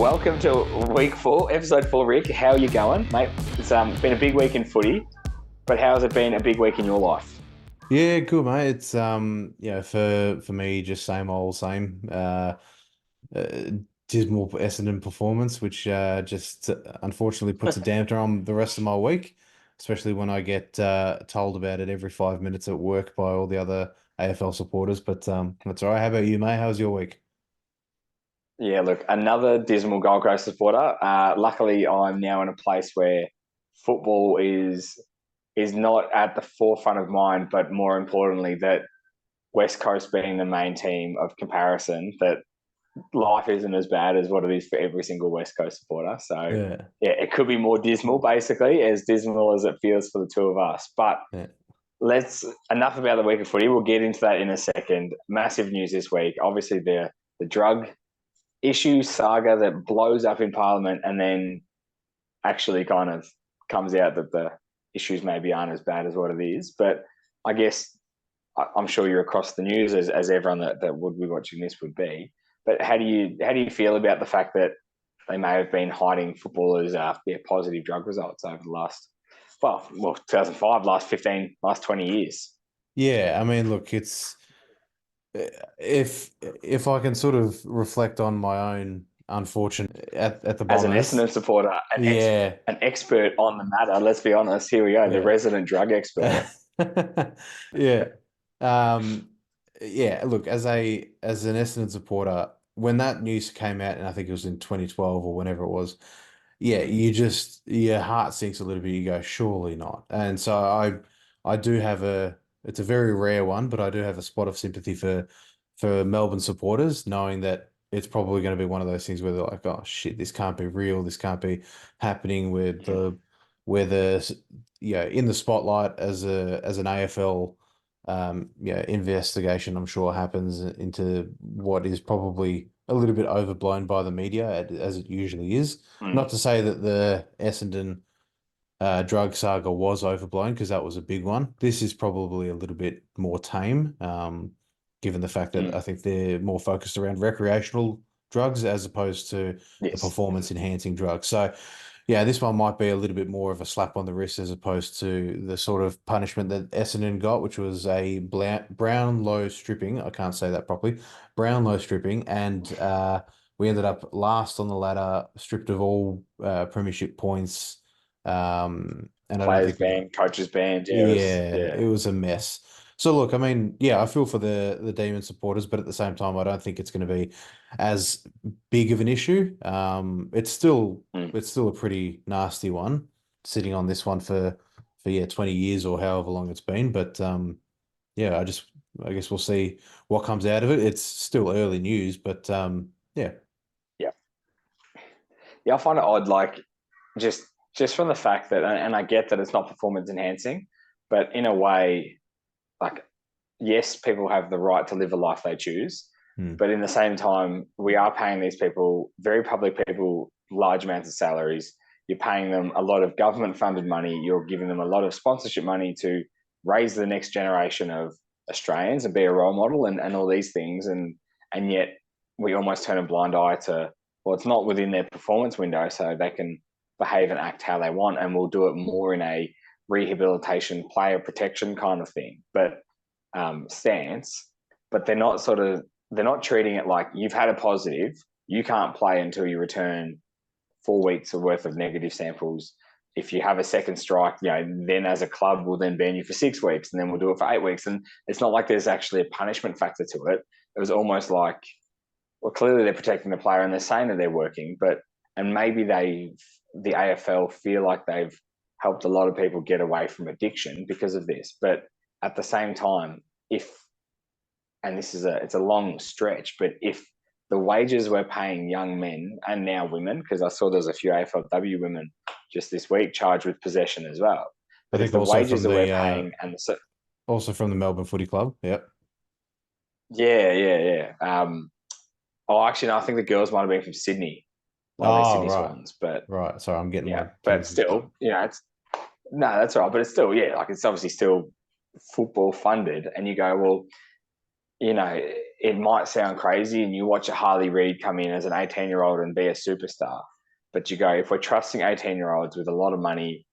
welcome to week 4, episode 4, Rick. How are you going, mate? It's been a big week in footy, but how has it been a big week in your life? Yeah, good mate. It's for me just same old same. Uh Dismal Essendon performance, which just unfortunately puts a damper on the rest of my week, especially when I get told about it every 5 minutes at work by all the other AFL supporters. But that's all right. How about you, mate? How's your week? Yeah, look, another dismal Gold Coast supporter. Luckily, I'm now in a place where football is not at the forefront of mind, but more importantly, that West Coast being the main team of comparison, that life isn't as bad as what it is for every single West Coast supporter. So, Yeah. yeah, it could be more dismal, basically, as dismal as it feels for the two of us. But Yeah. let's enough about the week of footy. We'll get into that in a second. Massive news this week. Obviously, the drug issue saga that blows up in Parliament and then actually kind of comes out that the issues maybe aren't as bad as what it is. But I guess I'm sure you're across the news as everyone that would be watching this would be. But how do you feel about the fact that they may have been hiding footballers' positive drug results over the last 2005, last 15, last 20 years? Yeah, I mean, look, it's if I can sort of reflect on my own unfortunate at the As an Bombers. Essendon supporter, Yeah, an expert on the matter. Let's be honest. Here we go, the yeah. resident drug expert. Yeah. Um, yeah, look, as an Essendon supporter, when that news came out, and I think it was in 2012 or whenever it was, yeah, your heart sinks a little bit. You go, surely not. And so I do have it's a very rare one, but I do have a spot of sympathy for Melbourne supporters, knowing that it's probably going to be one of those things where they're like, oh shit, this can't be real. This can't be happening with where the in the spotlight as an AFL investigation, I'm sure happens into what is probably a little bit overblown by the media as it usually is. Mm. Not to say that the Essendon drug saga was overblown because that was a big one. This is probably a little bit more tame, given the fact that I Mm. think they're more focused around recreational drugs as opposed to the Yes. performance enhancing drugs. So, yeah, this one might be a little bit more of a slap on the wrist as opposed to the sort of punishment that Essendon got, which was a brown low stripping. I can't say that properly. Brown low stripping, and we ended up last on the ladder, stripped of all premiership points. And I don't Players think we, banned, coaches banned. Yeah, yeah, yeah, it was a mess. So look, I mean, yeah, I feel for the Demon supporters, but at the same time, I don't think it's going to be as big of an issue. mm. It's still a pretty nasty one, sitting on this one for 20 years or however long it's been. But yeah, I guess we'll see what comes out of it. It's still early news, but yeah. Yeah, yeah. I find it odd, like just just from the fact that, and I get that it's not performance enhancing, but in a way, like yes, people have the right to live a life they choose, Hmm. but in the same time, we are paying these people, very public people, large amounts of salaries. You're paying them a lot of government funded money. You're giving them a lot of sponsorship money to raise the next generation of Australians and be a role model and all these things. And yet we almost turn a blind eye to, well, it's not within their performance window, so they can behave and act how they want, and we'll do it more in a rehabilitation, player protection kind of thing. But stance, but they're not treating it like you've had a positive. You can't play until you return 4 weeks worth of negative samples. If you have a second strike, then as a club we'll then ban you for 6 weeks, and then we'll do it for 8 weeks. And it's not like there's actually a punishment factor to it. It was almost like, well, clearly they're protecting the player and they're saying that they're working, but and maybe the AFL feel like they've helped a lot of people get away from addiction because of this. But at the same time, if and this is it's a long stretch, but if the wages we're paying young men and now women, because I saw there's a few AFLW women just this week charged with possession as well. I But if think the wages that we're paying and the also from the Melbourne Footy Club. Yep. yeah, yeah, yeah. Oh, actually, no, I think the girls might have been from Sydney, one of these Oh, Sydney right. Swans. But Right. Sorry, I'm getting my yeah, but teams mixed up. still, it's no, that's all right. But it's still, yeah, like it's obviously still football funded, and you go, well, you know, it might sound crazy, and you watch a Harley Reid come in as an 18-year-old and be a superstar, but you go, if we're trusting 18-year-olds with a lot of money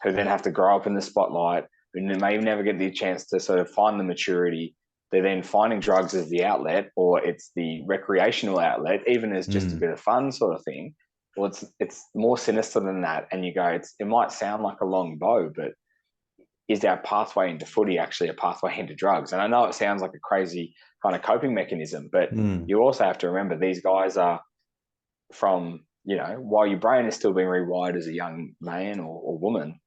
who then have to grow up in the spotlight, who may never get the chance to sort of find the maturity, they're then finding drugs as the outlet, or it's the recreational outlet, even as just a bit of fun sort of thing. Well, it's more sinister than that. And you go, it might sound like a long bow, but is our pathway into footy actually a pathway into drugs? And I know it sounds like a crazy kind of coping mechanism, but you also have to remember these guys are from, while your brain is still being rewired as a young man or woman,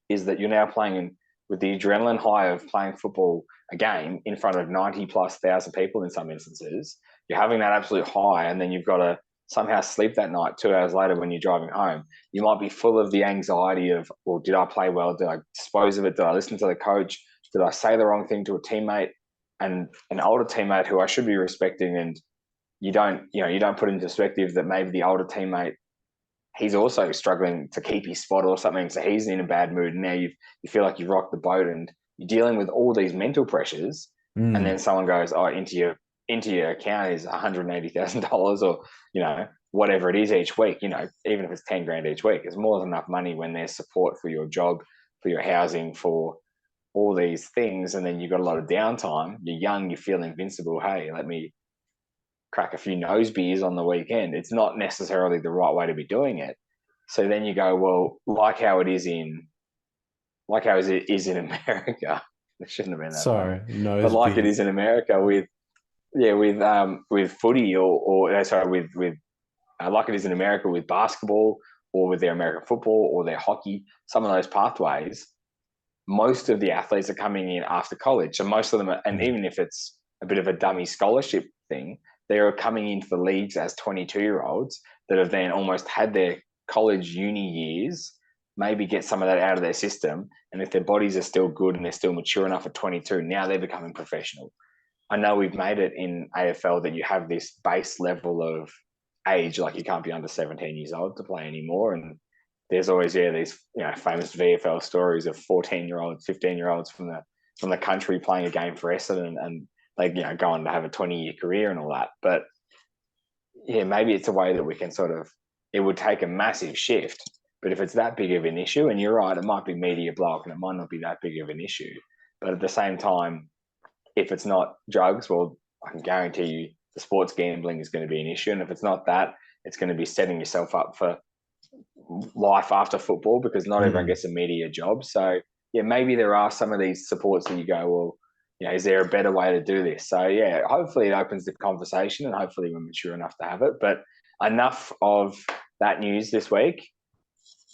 is that you're now playing with the adrenaline high of playing football, a game in front of 90 plus thousand people in some instances. You're having that absolute high, and then you've got to somehow sleep that night 2 hours later when you're driving home. You might be full of the anxiety of, well, did I play well? Did I dispose of it? Did I listen to the coach? Did I say the wrong thing to a teammate? And an older teammate who I should be respecting, and you don't put into perspective that maybe the older teammate, he's also struggling to keep his spot or something, so he's in a bad mood, and now you feel like you've rocked the boat, and you're dealing with all these mental pressures, and then someone goes, oh, into your account is $180,000, or whatever it is each week. Even if it's 10 grand each week, it's more than enough money when there's support for your job, for your housing, for all these things. And then you've got a lot of downtime. You're young, you feel invincible. Hey, let me crack a few nose beers on the weekend. It's not necessarily the right way to be doing it. So then you go, well, like how it is in America. It shouldn't have been that Sorry, funny, but nose like it beers. is in America with footy, or sorry, with like it is in America with basketball, or with their American football or their hockey. Some of those pathways, most of the athletes are coming in after college. So most of them are, and even if it's a bit of a dummy scholarship thing, they're coming into the leagues as 22-year-olds that have then almost had their college uni years, maybe get some of that out of their system. And if their bodies are still good and they're still mature enough at 22, now they're becoming professional. I know we've made it in AFL that you have this base level of age, like you can't be under 17 years old to play anymore. And there's always these famous VFL stories of 14-year-olds, 15-year-olds from the country playing a game for Essendon, and they go on to have a 20-year career and all that. But maybe it's a way that we can it would take a massive shift. But if it's that big of an issue, and you're right, it might be media block and it might not be that big of an issue. But at the same time, if it's not drugs, well, I can guarantee you the sports gambling is going to be an issue. And if it's not that, it's going to be setting yourself up for life after football, because not everyone gets a media job. So, maybe there are some of these supports that you go, well, is there a better way to do this? So, hopefully it opens the conversation, and hopefully we're mature enough to have it. But enough of that news this week.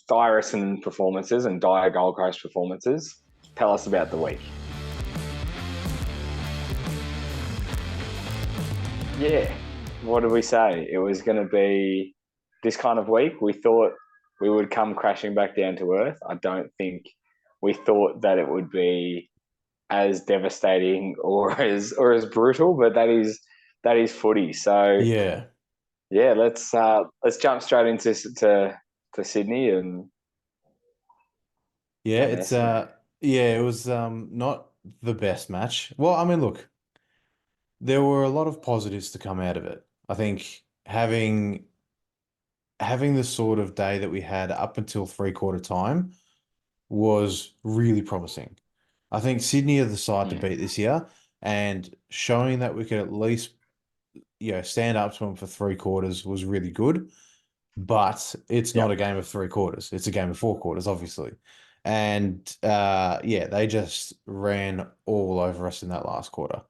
Dire Essendon performances and dire Gold Coast performances. Tell us about the week. Yeah, what did we say? It was going to be this kind of week. We thought we would come crashing back down to earth. I don't think we thought that it would be as devastating or as brutal, but that is footy. So Yeah. let's jump straight into Sydney and It's Essendon. it was not the best match. Well, I mean, look, there were a lot of positives to come out of it. I think having the sort of day that we had up until three-quarter time was really promising. I think Sydney are the side to beat this year, and showing that we could at least, stand up to them for three quarters was really good. But it's not a game of three quarters. It's a game of four quarters, obviously. And they just ran all over us in that last quarter,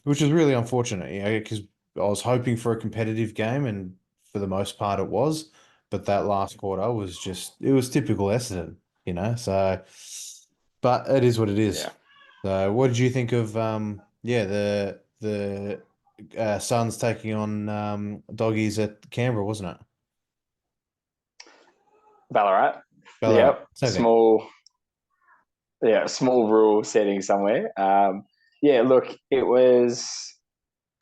which is really unfortunate, because I was hoping for a competitive game, and for the most part it was. But that last quarter was it was typical Essendon. So, but it is what it is. Yeah. So, what did you think of the Suns taking on Doggies at Canberra, wasn't it? Ballarat. Ballarat, Yep. same thing. Small rural setting somewhere. Look, it was,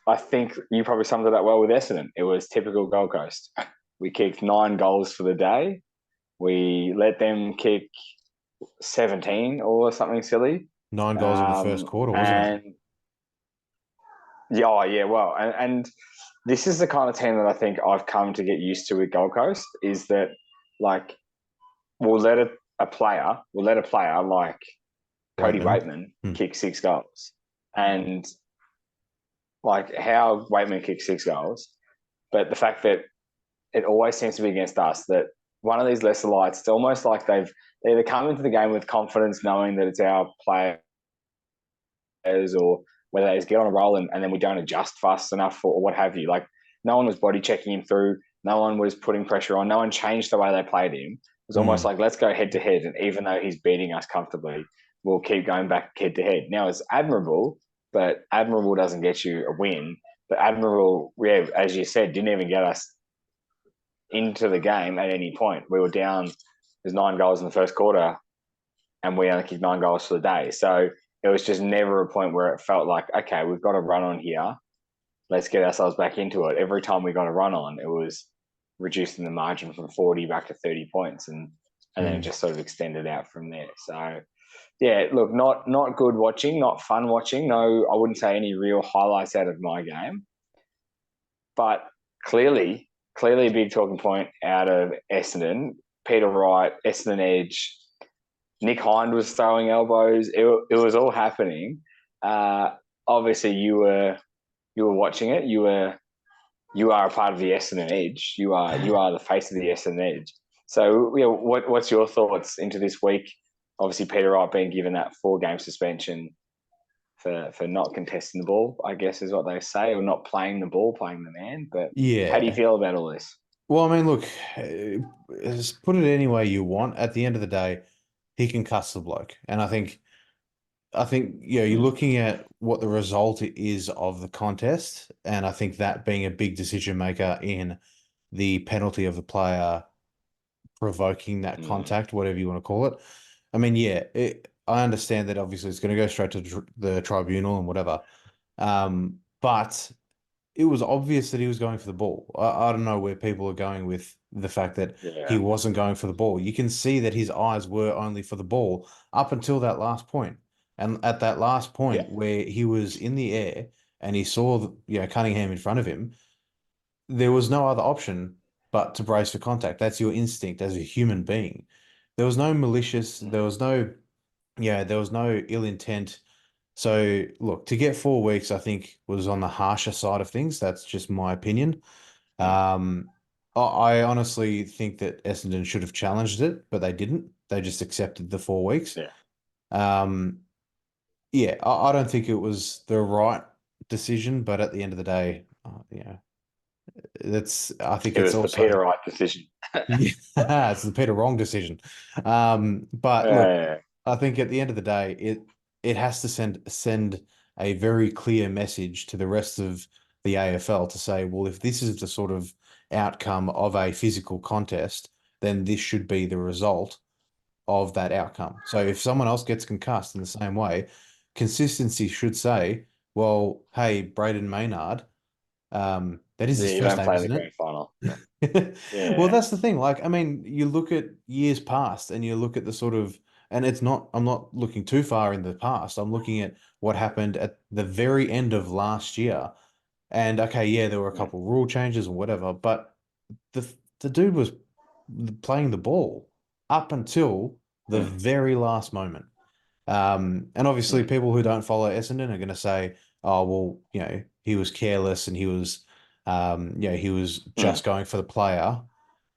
I think you probably summed it up well with Essendon. It was typical Gold Coast. We kicked 9 goals for the day. We let them kick 17 or something silly. 9 goals in the first quarter, wasn't it? Yeah, oh, yeah. Well, and this is the kind of team that I think I've come to get used to with Gold Coast is that like we'll let a player like Cody Waitman. Waitman Hmm. kick 6 goals, and like how Waitman kicked 6 goals, but the fact that it always seems to be against us that one of these lesser lights, it's almost like they either come into the game with confidence knowing that it's our players or whether they just get on a roll and then we don't adjust fast enough or what have you. Like no one was body checking him through. No one was putting pressure on. No one changed the way they played him. It was almost Mm. like, let's go head to head. And even though he's beating us comfortably, we'll keep going back head to head. Now it's admirable, but admirable doesn't get you a win. But admirable, yeah, as you said, didn't even get us into the game at any point. We were down, there's 9 goals in the first quarter and we only kicked 9 goals for the day. So it was just never a point where it felt like, okay, we've got a run on here. Let's get ourselves back into it. Every time we got a run on, it was reducing the margin from 40 back to 30 points and then it Mm. just sort of extended out from there. So yeah, look, not good watching, not fun watching. No, I wouldn't say any real highlights out of my game. But clearly a big talking point out of Essendon. Peter Wright, Essendon Edge, Nick Hind was throwing elbows. It was all happening. Obviously, you were watching it. You are a part of the Essendon Edge. You are the face of the Essendon Edge. So, what's your thoughts into this week? Obviously, Peter Wright being given that 4-game suspension for not contesting the ball, I guess is what they say, or not playing the ball, playing the man. But how do you Yeah. feel about all this? Well, I mean, look, just put it any way you want. At the end of the day, he can cuss the bloke, and I think, you're Mm. looking at what the result is of the contest, and I think that being a big decision maker in the penalty of the player provoking that Mm. contact, whatever you want to call it. I mean, yeah, I understand that obviously it's going to go straight to the tribunal and whatever. But it was obvious that he was going for the ball. I don't know where people are going with the fact that he Yeah. wasn't going for the ball. You can see that his eyes were only for the ball up until that last point. And at that last Yeah. point where he was in the air and he saw, Cunningham in front of him, there was no other option but to brace for contact. That's your instinct as a human being. There was no malicious, Mm. there was no ill intent. So look, to get 4 weeks, I think was on the harsher side of things. That's just my opinion. Mm. I honestly think that Essendon should have challenged it, but they didn't. They just accepted the 4 weeks. Yeah. Um, yeah, I don't think it was the right decision, but at the end of the day, I think It it's was the also Peter Wright decision. yeah, it's the Peter Wrong decision. But look, Uh, I think at the end of the day, it has to send a very clear message to the rest of the AFL to say, well, if this is the sort of outcome of a physical contest, then this should be the result of that outcome. So if someone else gets concussed in the same way, consistency should say, well, hey, Braden Maynard, that is yeah, his you first don't name, play in the isn't grand final. Yeah. it? Well, Yeah. that's the thing. Like, I mean, you look at years past and you look at the sort of, and I'm not looking too far in the past. I'm looking at what happened at the very end of last year. And okay, yeah, there were a Mm. couple rule changes and whatever, but the dude was playing the ball up until the Mm. very last moment. And obviously, Mm. people who don't follow Essendon are going to say, "Oh, well, he was careless and he was Mm. just going for the player."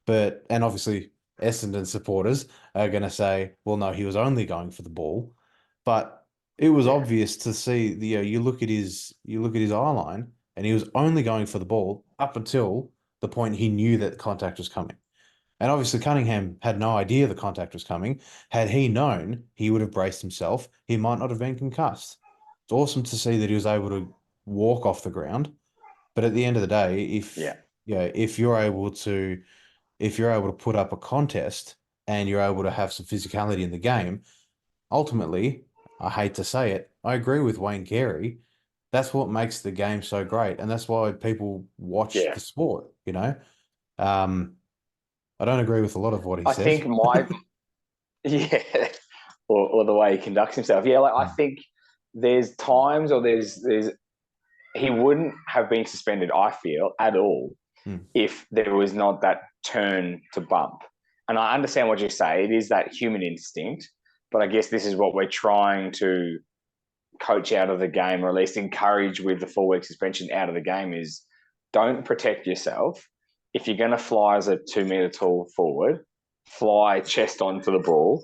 And obviously, Essendon supporters are going to say, "Well, no, he was only going for the ball." But it was Yeah. obvious to see you look at his eye line, and he was only going for the ball up until the point he knew that contact was coming. And obviously, Cunningham had no idea the contact was coming. Had he known, he would have braced himself. He might not have been concussed. It's awesome to see that he was able to walk off the ground. But at the end of the day, Yeah. if you're able to put up a contest and you're able to have some physicality in the game, ultimately, I hate to say it, I agree with Wayne Carey. That's what makes the game so great, and that's why people watch Yeah. the sport. Um, I don't agree with a lot of what he I says. think my yeah, or the way he conducts himself. Yeah, like I think there's times or there's he wouldn't have been suspended, I feel, at all if there was not that turn to bump. And I understand what you say. It is that human instinct, but I guess this is what we're trying to coach out of the game, or at least encourage with the 4-week suspension out of the game, is don't protect yourself. If you're going to fly as a 2-meter tall forward, fly chest onto the ball,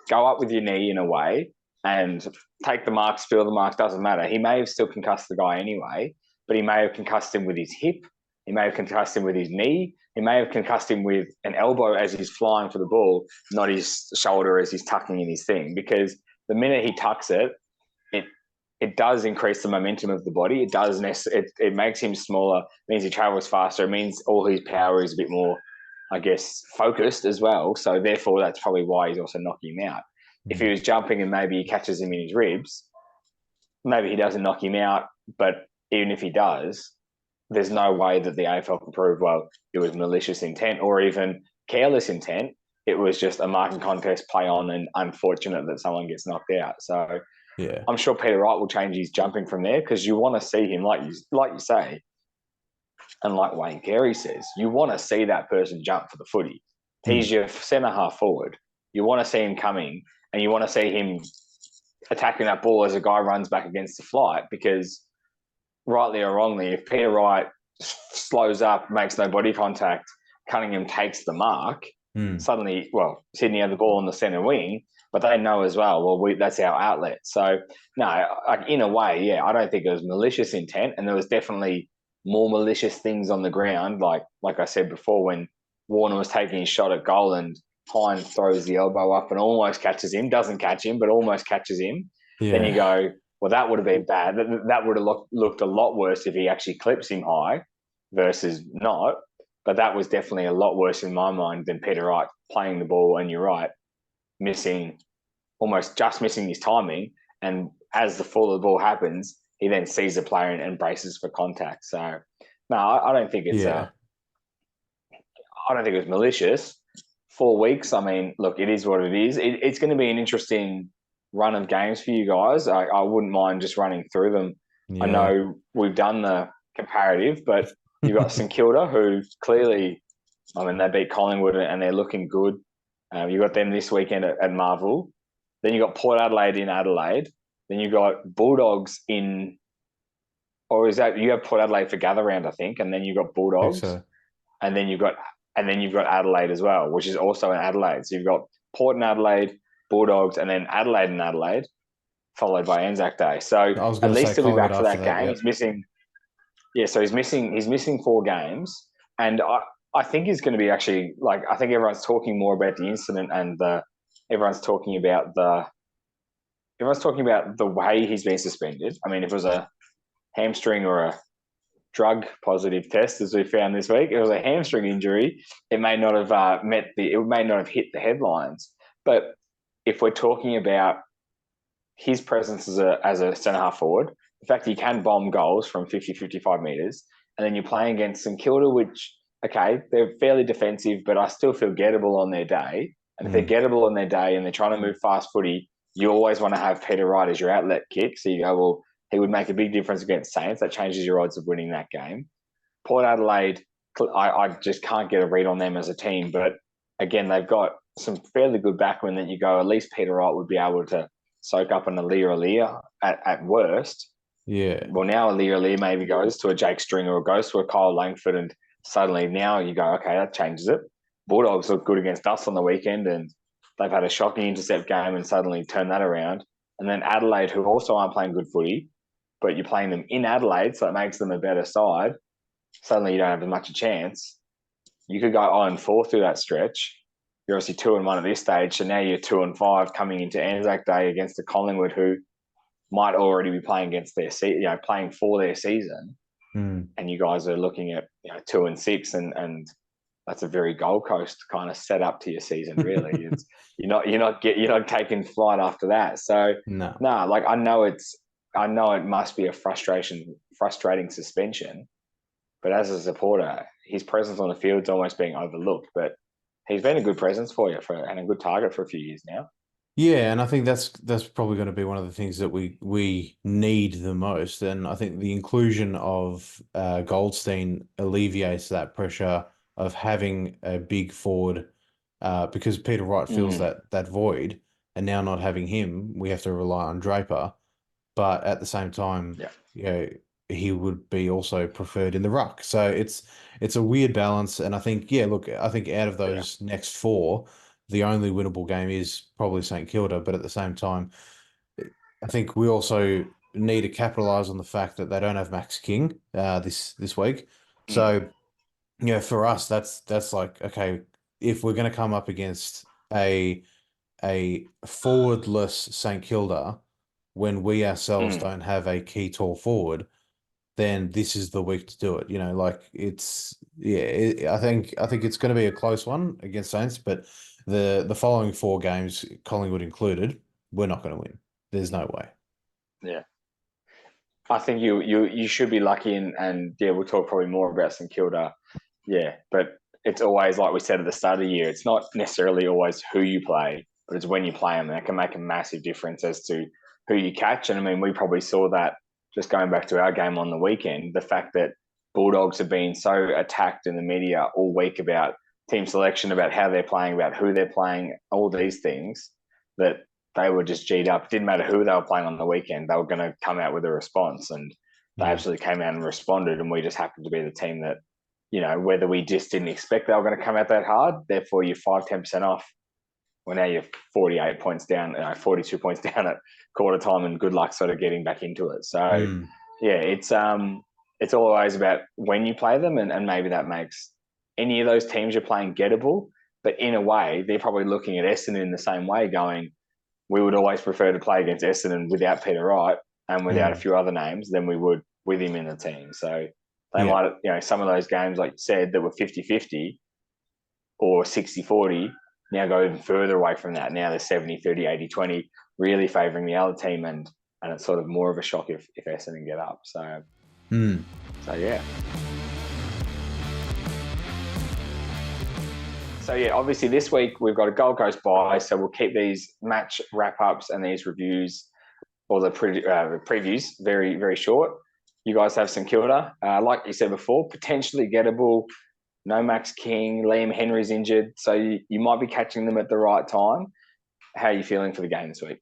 go up with your knee in a way and take the marks, feel the marks, doesn't matter. He may have still concussed the guy anyway, but he may have concussed him with his hip. He may have concussed him with his knee. He may have concussed him with an elbow as he's flying for the ball, not his shoulder as he's tucking in his thing. Because the minute he tucks it, it does increase the momentum of the body. It makes him smaller. It means he travels faster. It means all his power is a bit more, I guess, focused as well. So therefore, that's probably why he's also knocking him out. If he was jumping and maybe he catches him in his ribs, maybe he doesn't knock him out. But even if he does, there's no way that the AFL can prove, well, it was malicious intent or even careless intent. It was just a marking contest, play on, and unfortunate that someone gets knocked out. So Yeah. I'm sure Peter Wright will change his jumping from there, because you want to see him, like you say, and like Wayne Carey says, you want to see that person jump for the footy. He's your centre half forward. You want to see him coming, and you want to see him attacking that ball as a guy runs back against the flight, because rightly or wrongly, if Peter Wright slows up, makes no body contact, Cunningham takes the mark, suddenly, well, Sydney have the ball on the centre wing, but they know as well, that's our outlet. So, no, in a way, yeah, I don't think it was malicious intent, and there was definitely more malicious things on the ground, like I said before, when Warner was taking his shot at goal and Hine throws the elbow up and almost catches him, doesn't catch him, but almost catches him. Yeah. Then you go, well, that would have been bad. That would have looked a lot worse if he actually clips him high versus not. But that was definitely a lot worse in my mind than Peter Wright playing the ball, and you're right, almost just missing his timing. And as the fall of the ball happens, he then sees the player and braces for contact. So, no, I don't think it's I don't think it was malicious. 4 weeks, I mean, look, it is what it is. It's going to be an interesting run of games for you guys. I wouldn't mind just running through them. Yeah. I know we've done the comparative, but you've got St Kilda, who clearly, I mean, they beat Collingwood and they're looking good. You got them this weekend at Marvel. Then you got Port Adelaide in Adelaide. Then you got Bulldogs in, or is that you have Port Adelaide for gather round, I think, and then you got Bulldogs, and then you've got Adelaide as well, which is also in Adelaide. So you've got Port and Adelaide, Bulldogs, and then Adelaide and Adelaide, followed by Anzac Day. So at least he'll be back for that game. Yep. He's missing. Yeah, so he's missing 4 games, and I think he's going to be actually, like, I think everyone's talking more about the incident, and everyone's talking about the way he's been suspended. I mean, if it was a hamstring or a drug positive test, as we found this week, it was a hamstring injury, it may not have hit the headlines. But if we're talking about his presence as a centre half forward, the fact he can bomb goals from 50, 55 metres, and then you're playing against St Kilda, which, okay, they're fairly defensive, but I still feel gettable on their day. And if they're gettable on their day and they're trying to move fast footy, you always want to have Peter Wright as your outlet kick. So you go, well, he would make a big difference against Saints. That changes your odds of winning that game. Port Adelaide, I just can't get a read on them as a team. But again, they've got some fairly good backmen that you go, at least Peter Wright would be able to soak up an Alia at worst. Yeah. Well, now Alia maybe goes to a Jake Stringer or goes to a Kyle Langford, and suddenly now you go, okay, that changes it. Bulldogs look good against us on the weekend, and they've had a shocking intercept game and suddenly turn that around. And then Adelaide, who also aren't playing good footy, but you're playing them in Adelaide, so it makes them a better side. Suddenly you don't have as much a chance. You could go 0-4 through that stretch. You're obviously 2-1 at this stage, so now you're 2-5 coming into Anzac Day against the Collingwood, who might already be playing against playing for their season. And you guys are looking at 2-6, and that's a very Gold Coast kind of setup to your season. Really, you're not taking flight after that. So like I know it must be a frustrating suspension, but as a supporter, his presence on the field is almost being overlooked. But he's been a good presence for you and a good target for a few years now. Yeah, and I think that's probably going to be one of the things that we need the most. And I think the inclusion of Goldstein alleviates that pressure of having a big forward, because Peter Wright fills Mm, that void, and now not having him, we have to rely on Draper. But at the same time, yeah, you know, he would be also preferred in the ruck. So it's a weird balance. And I think, yeah, look, I think out of yeah. those next four, the only winnable game is probably St Kilda. But at the same time, I think we also need to capitalize on the fact that they don't have Max King this week. Mm, So yeah, for us, that's like, okay, if we're going to come up against a forwardless St Kilda when we ourselves mm, don't have a key tall forward, then this is the week to do it. You know, like it's yeah, I think it's going to be a close one against Saints, but the following four games, Collingwood included, we're not going to win. There's no way. yeah. I think you should be lucky, and yeah, we'll talk probably more about St Kilda. Yeah, but it's always like we said at the start of the year. It's not necessarily always who you play, but it's when you play them. That can make a massive difference as to who you catch. And I mean, we probably saw that just going back to our game on the weekend. The fact that Bulldogs have been so attacked in the media all week about team selection, about how they're playing, about who they're playing, all these things that they were just G'd up. It didn't matter who they were playing on the weekend. They were going to come out with a response, and they Mm. absolutely came out and responded. And we just happened to be the team that, whether we just didn't expect they were going to come out that hard, therefore you're 5-10% off. Well, now you're 48 points down, 42 points down at quarter time, and good luck sort of getting back into it. So, Mm. yeah, it's always about when you play them, and maybe that makes any of those teams you're playing gettable. But in a way, they're probably looking at Essendon in the same way, going, we would always prefer to play against Essendon without Peter Wright and without a Mm. few other names than we would with him in the team. So they Yeah. might, some of those games, like you said, that were 50-50 or 60-40, now go even further away from that. Now they're 70-30, 80-20, really favouring the other team, and it's sort of more of a shock if Essendon get up. Mm. So yeah. So yeah, obviously this week we've got a Gold Coast bye, so we'll keep these match wrap-ups and these reviews or the previews very, very short. You guys have St Kilda. Like you said before, potentially gettable. No Max King. Liam Henry's injured. So you might be catching them at the right time. How are you feeling for the game this week?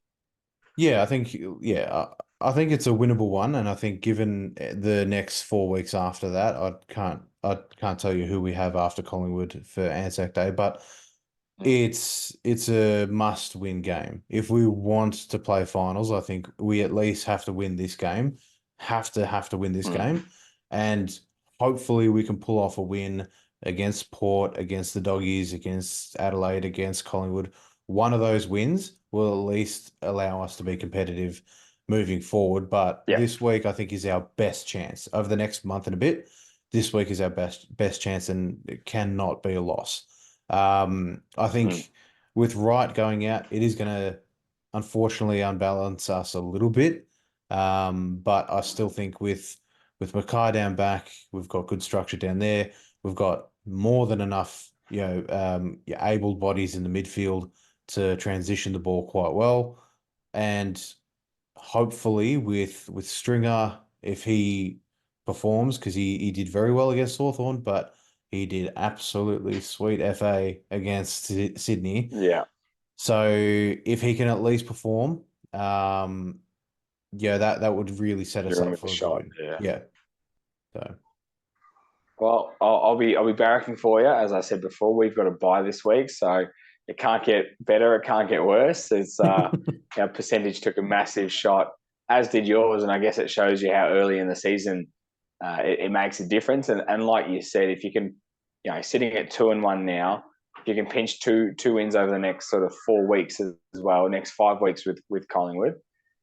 Yeah, I think it's a winnable one, and I think given the next 4 weeks after that, I can't tell you who we have after Collingwood for Anzac Day, but Mm, it's a must-win game. If we want to play finals, I think we at least have to win this game. Have to win this mm, game, and hopefully we can pull off a win against Port, against the Doggies, against Adelaide, against Collingwood. One of those wins will at least allow us to be competitive moving forward. But yeah. this week, I think, is our best chance over the next month and a bit. This week is our best chance, and it cannot be a loss. I Mm, think with Wright going out, it is going to unfortunately unbalance us a little bit. But I still think with Mackay down back, we've got good structure down there. We've got more than enough, able bodies in the midfield to transition the ball quite well, and hopefully with Stringer, if he performs, because he did very well against Hawthorn, but he did absolutely sweet FA against Sydney. yeah. So if he can at least perform, yeah, that would really set us You're in up with a for a good shot. win. Yeah. Yeah. So Well, I'll be barracking for you. As I said before, we've got a bye this week, so it can't get better. It can't get worse. It's our percentage took a massive shot, as did yours, and I guess it shows you how early in the season it makes a difference. And like you said, if you can, sitting at 2-1 now, if you can pinch two wins over the next sort of 4 weeks as well, next 5 weeks with Collingwood,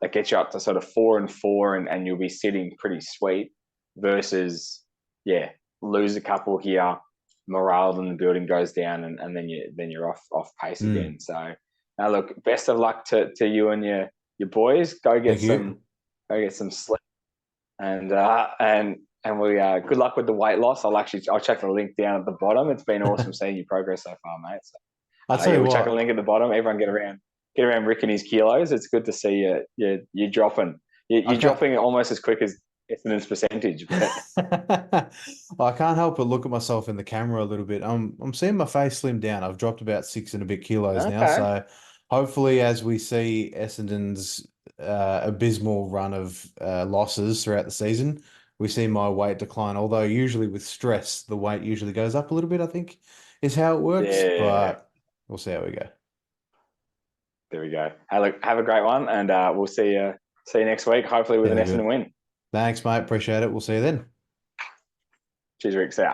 that gets you up to sort of 4-4, and you'll be sitting pretty sweet. Versus, yeah, lose a couple here, morale in the building goes down, and then you're off pace mm, again. So now look, best of luck to you and your boys. thank you. Go get some sleep, and we good luck with the weight loss. I'll check the link down at the bottom. It's been awesome seeing your progress so far, mate. So I'll tell yeah, you we'll check a what. link at the bottom. Everyone get around. get around Rick and his kilos. It's good to see you're dropping. I You're can't. dropping almost as quick as Essendon's percentage. But I can't help but look at myself in the camera a little bit. I'm seeing my face slim down. I've dropped about 6 and a bit kilos now. okay, So hopefully, as we see Essendon's abysmal run of losses throughout the season, we see my weight decline. Although usually with stress, the weight usually goes up a little bit, I think is how it works. yeah, But we'll see how we go. there we go. Hey, look, have a great one, and we'll see you next week. Hopefully with an Sounds Essendon good. win. Thanks, mate. Appreciate it. We'll see you then. Cheers, Rick. See ya.